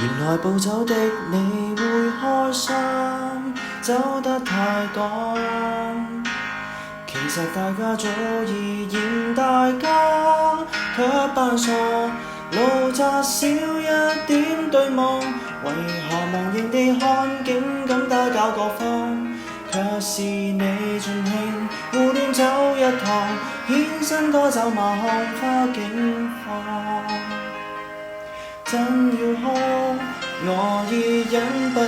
原來步走的你會開心，走得太趕。其實大家早已嫌大家，卻扮傻，路窄少一點對望。為何忘形地看景感打攪各方？卻是你盡興胡亂走一趟，顯身多走馬看花景況。真要哭，我已忍不了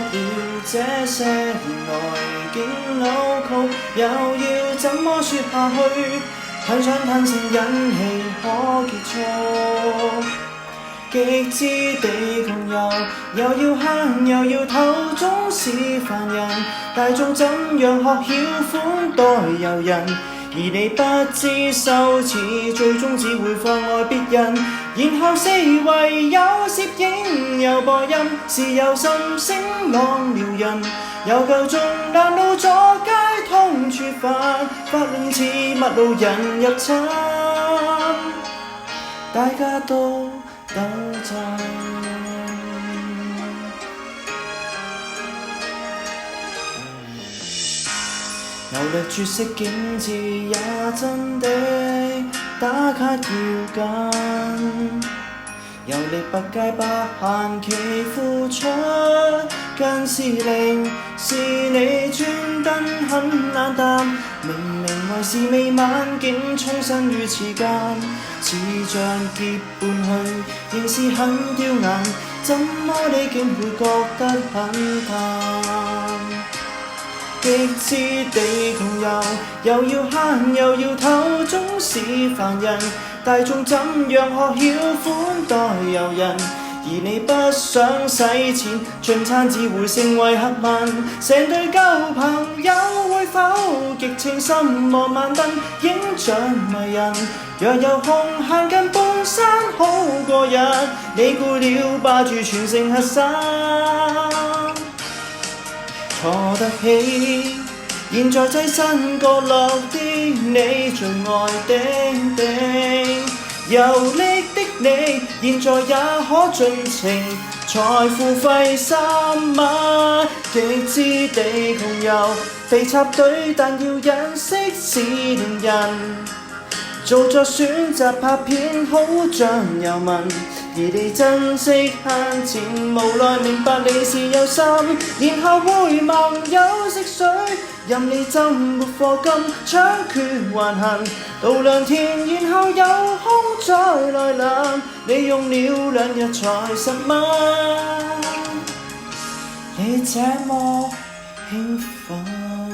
這些年來境扭曲，又要怎麼說下去？很想嘆聲忍氣可結束，極致地窮遊，又要慳又要透，總是煩人。大眾怎樣學曉款待遊人？而你不知羞恥，最終只會妨礙別人，然後四圍有攝影有播音，是有心聲浪撩人，有夠鐘難路阻街通處犯，發令似陌路人入侵，大家都抖震。遊歷絕色景致也真的打卡要緊，遊歷百佳不限期付出，更是令是你專登很冷淡。明明為是未晚景沖身於此間，似像結伴去，仍是很刁難。怎麼你竟會覺得很淡？極致地窮遊，又要慳又要透，總是煩人。大眾怎樣學曉款待遊人？而你不想使錢，進餐只會成為黑問。成對舊朋友會否極情深望晚燈，影像迷人。若有空行近半山好過日，你攰了霸住全城核心。錯得起，現在棲身角落的你最愛的地，遊歷的你現在也可盡情財富費心嗎？極致地窮遊，被插隊但要忍惜是令人。做作選擇拍片好像遊民，而你珍惜慳錢，無奈明白你是有心，然後會盟友食水，任你浸沒課金，搶權橫行到良田，然後有空再來臨，你用了2日才10萬，你這麼興奮。